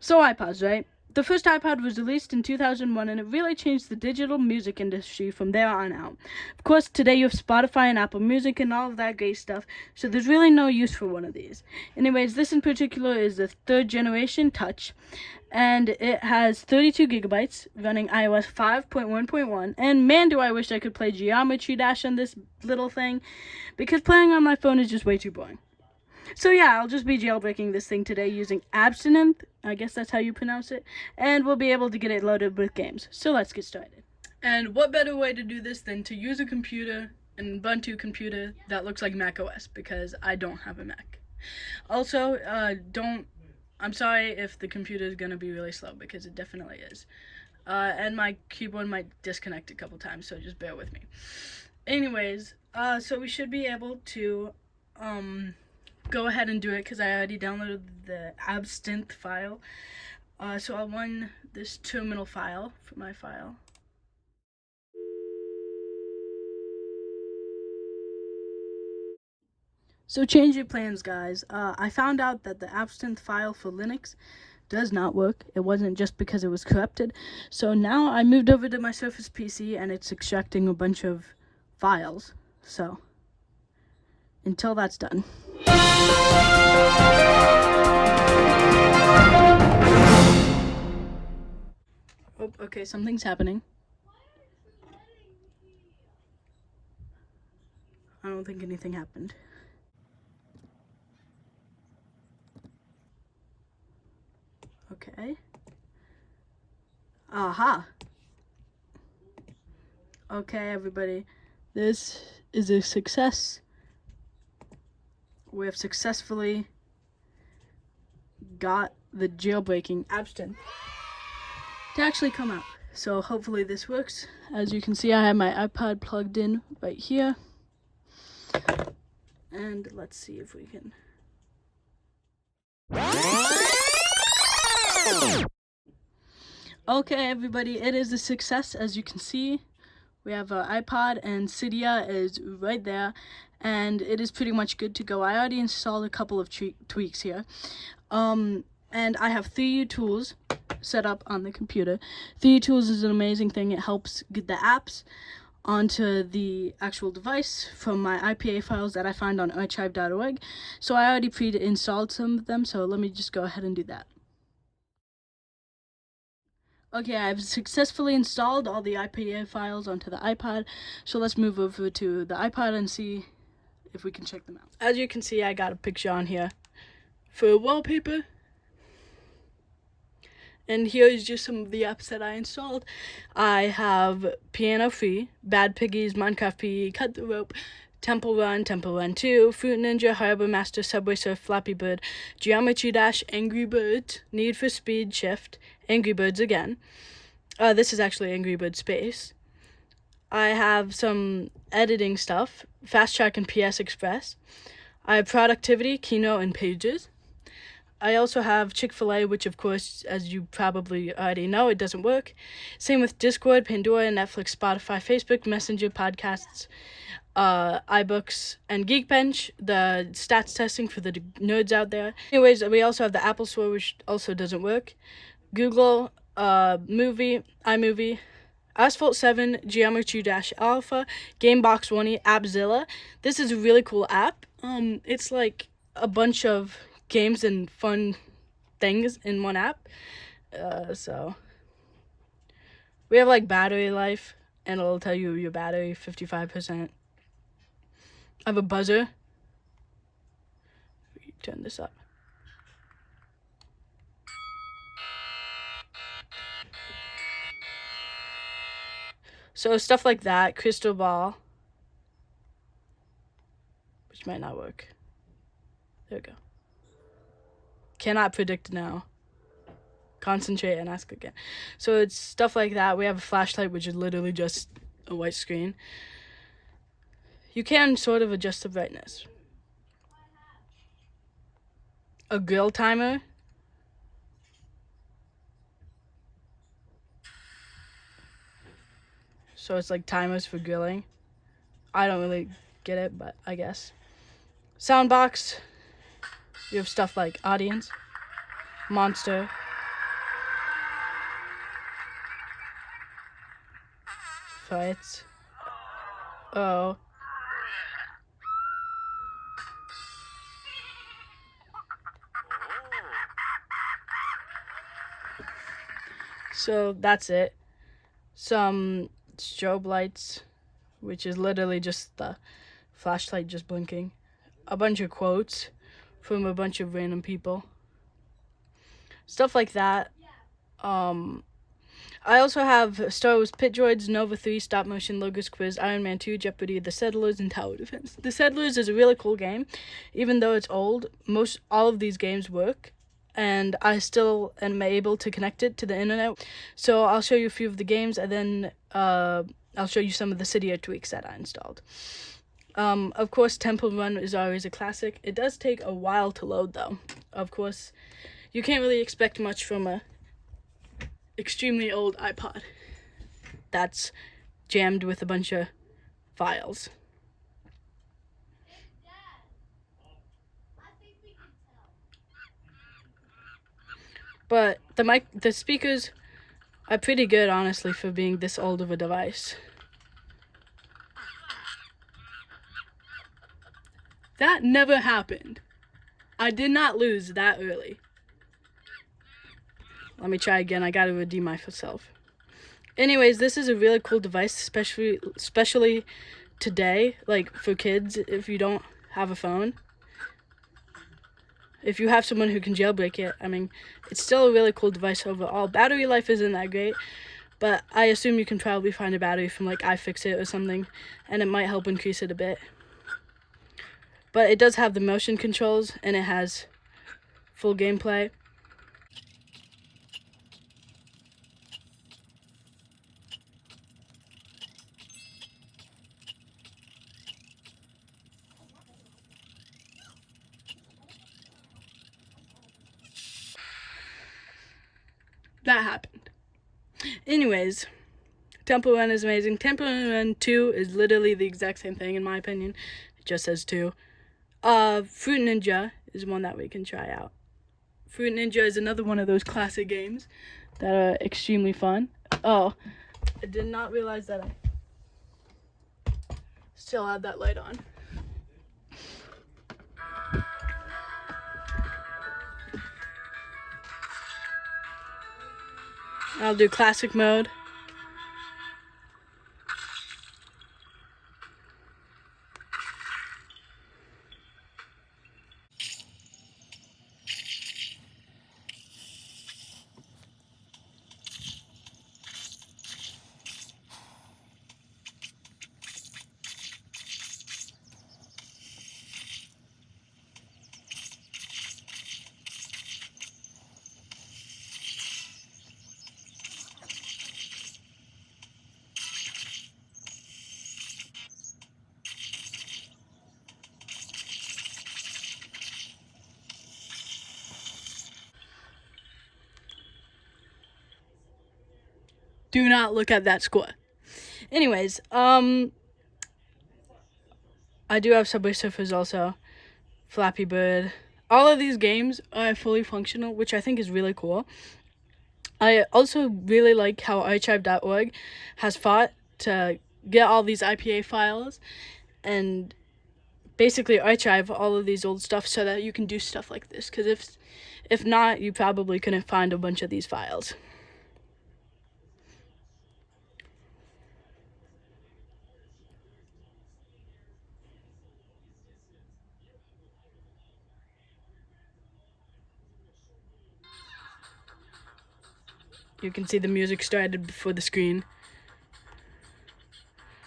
So iPods, right? The first iPod was released in 2001, and it really changed the digital music industry from there on out. Of course, today you have Spotify and Apple Music and all of that great stuff, so there's really no use for one of these. Anyways, this in particular is the third generation Touch, and it has 32 gigabytes, running iOS 5.1.1, and man, do I wish I could play Geometry Dash on this little thing, because playing on my phone is just way too boring. So yeah, I'll just be jailbreaking this thing today using Abstinent, I guess that's how you pronounce it, and we'll be able to get it loaded with games. So let's get started. And what better way to do this than to use a computer, an Ubuntu computer that looks like Mac OS, because I don't have a Mac. Also, I'm sorry if the computer is going to be really slow, because it definitely is. And my keyboard might disconnect a couple times, so just bear with me. Anyways, so we should be able to, go ahead and do it because I already downloaded the abstinth file. So I'll run this terminal file for my file. So change your plans, guys. I found out that the abstinth file for Linux does not work. It wasn't just because it was corrupted. So now I moved over to my Surface PC and it's extracting a bunch of files. So until that's done. Oh, okay, something's happening. I don't think anything happened. Okay. Aha. Okay, everybody. This is a success. We have successfully got the jailbreaking abstinent to actually come out. So hopefully this works. As you can see, I have my iPod plugged in right here. And let's see if we can. Okay, everybody, it is a success. As you can see, we have our iPod and Cydia is right there, and it is pretty much good to go. I already installed a couple of tweaks here. And I have 3U Tools set up on the computer. 3U Tools is an amazing thing. It helps get the apps onto the actual device from my IPA files that I find on archive.org. So I already pre-installed some of them, so let me just go ahead and do that. Okay, I've successfully installed all the IPA files onto the iPod, so let's move over to the iPod and see if we can check them out. As you can see, I got a picture on here for wallpaper. And here is just some of the apps that I installed. I have Piano Free, Bad Piggies, Minecraft PE, Cut the Rope, Temple Run 2, Fruit Ninja, Harbor Master, Subway Surf, Flappy Bird, Geometry Dash, Angry Birds, Need for Speed Shift, Angry Birds again. This is actually Angry Bird Space. I have some editing stuff, Fast Track and PS Express. I have Productivity, Keynote, and Pages. I also have Chick-fil-A, which of course, as you probably already know, it doesn't work. Same with Discord, Pandora, Netflix, Spotify, Facebook, Messenger, Podcasts, iBooks, and Geekbench, the stats testing for the nerds out there. Anyways, we also have the Apple Store, which also doesn't work. Google, Movie, iMovie, Asphalt 7, Geometry Dash Alpha, Gamebox One, Appzilla. This is a really cool app. It's like a bunch of games and fun things in one app. So we have like battery life, and it'll tell you your battery 55%. I have a buzzer. Turn this up. So stuff like that. Crystal ball, which might not work. There we go. Cannot predict now. Concentrate and ask again. So it's stuff like that. We have a flashlight, which is literally just a white screen. You can sort of adjust the brightness. A grill timer. So it's like timers for grilling. I don't really get it, but I guess. Soundbox. You have stuff like Audience, Monster, fights. Oh. So that's it. Some strobe lights, which is literally just the flashlight just blinking. A bunch of quotes from a bunch of random people. Stuff like that. I also have Star Wars Pit Droids, Nova 3, Stop Motion, Logos Quiz, Iron Man 2, Jeopardy, The Settlers, and Tower Defense. The Settlers is a really cool game. Even though it's old, all of these games work, and I still am able to connect it to the internet. So I'll show you a few of the games, and then I'll show you some of the Cydia tweaks that I installed. Of course, Temple Run is always a classic. It does take a while to load, though. Of course, you can't really expect much from a extremely old iPod that's jammed with a bunch of files. But the speakers are pretty good, honestly, for being this old of a device. That never happened. I did not lose that early. Let me try again. I gotta redeem myself. Anyways, this is a really cool device, especially today, like for kids, if you don't have a phone. If you have someone who can jailbreak it, I mean, it's still a really cool device overall. Battery life isn't that great, but I assume you can probably find a battery from like iFixit or something, and it might help increase it a bit. But it does have the motion controls, and it has full gameplay. That happened. Anyways, Temple Run is amazing. Temple Run 2 is literally the exact same thing, in my opinion. It just says 2. Fruit Ninja is one that we can try out. Fruit Ninja is another one of those classic games that are extremely fun. Oh, I did not realize that I still had that light on. I'll do classic mode. Do not look at that score. Anyways, I do have Subway Surfers also. Flappy Bird. All of these games are fully functional, which I think is really cool. I also really like how archive.org has fought to get all these IPA files and basically archive all of these old stuff so that you can do stuff like this. Because if not, you probably couldn't find a bunch of these files. You can see the music started before the screen.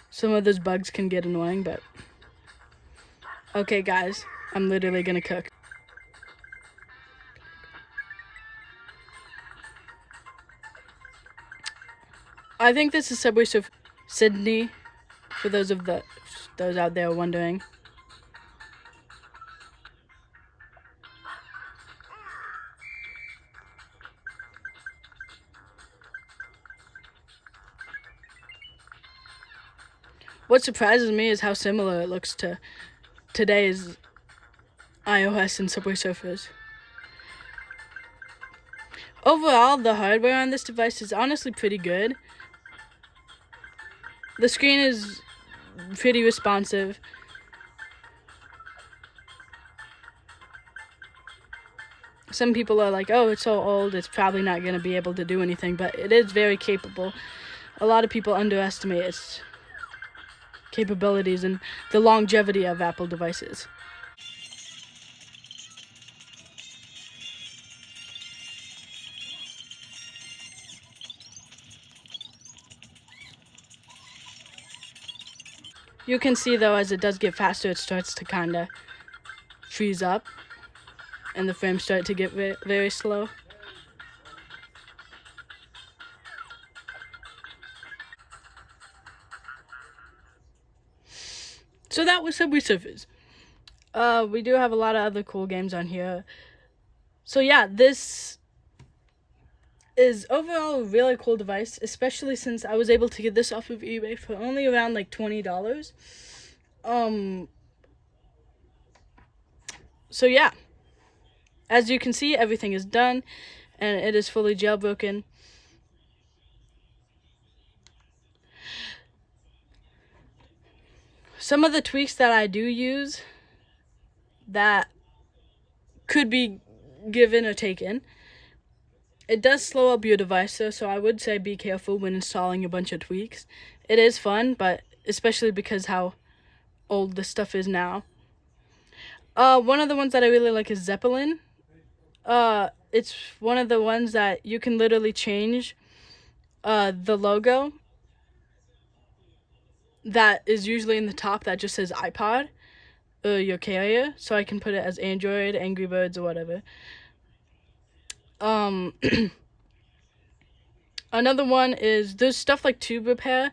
Some of those bugs can get annoying, but... Okay, guys, I'm literally gonna cook. I think this is Subway Surf Sydney, for those out there wondering. What surprises me is how similar it looks to today's iOS and Subway Surfers. Overall, the hardware on this device is honestly pretty good. The screen is pretty responsive. Some people are like, oh, it's so old, it's probably not going to be able to do anything, but it is very capable. A lot of people underestimate its capabilities and the longevity of Apple devices. You can see, though, as it does get faster, it starts to kind of freeze up, and the frames start to get very slow. So that was Subway Surfers. We do have a lot of other cool games on here. So yeah, this is overall a really cool device, especially since I was able to get this off of eBay for only around like $20. So yeah, as you can see, everything is done and it is fully jailbroken. Some of the tweaks that I do use that could be given or taken. It does slow up your device, though, so I would say be careful when installing a bunch of tweaks. It is fun, but especially because how old this stuff is now. One of the ones that I really like is Zeppelin. It's one of the ones that you can literally change the logo that is usually in the top that just says iPod, your carrier, so I can put it as Android, Angry Birds, or whatever. Another one is there's stuff like tube repair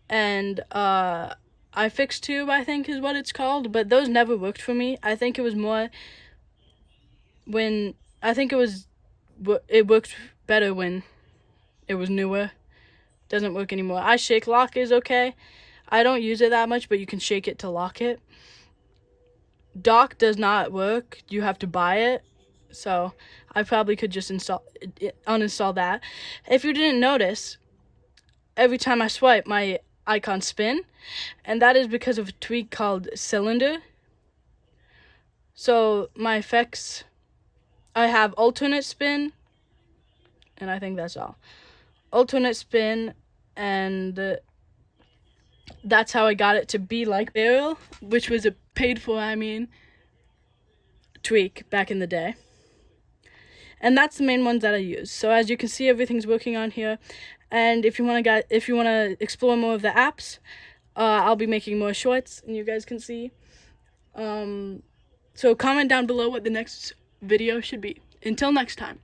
and iFix tube, I think is what it's called, but those never worked for me. I think it was more when it worked better when it was newer. Doesn't work anymore. iShake lock is okay. I don't use it that much, but you can shake it to lock it. Dock does not work. You have to buy it. So I probably could just uninstall that. If you didn't notice, every time I swipe, my icons spin, and that is because of a tweak called cylinder. So my effects, I have alternate spin, and I think that's all. Alternate spin, and that's how I got it to be like Barrel, which was a paid for, tweak back in the day. And that's the main ones that I use. So as you can see, everything's working on here. And if you want to explore more of the apps, I'll be making more shorts, and you guys can see. So comment down below what the next video should be. Until next time.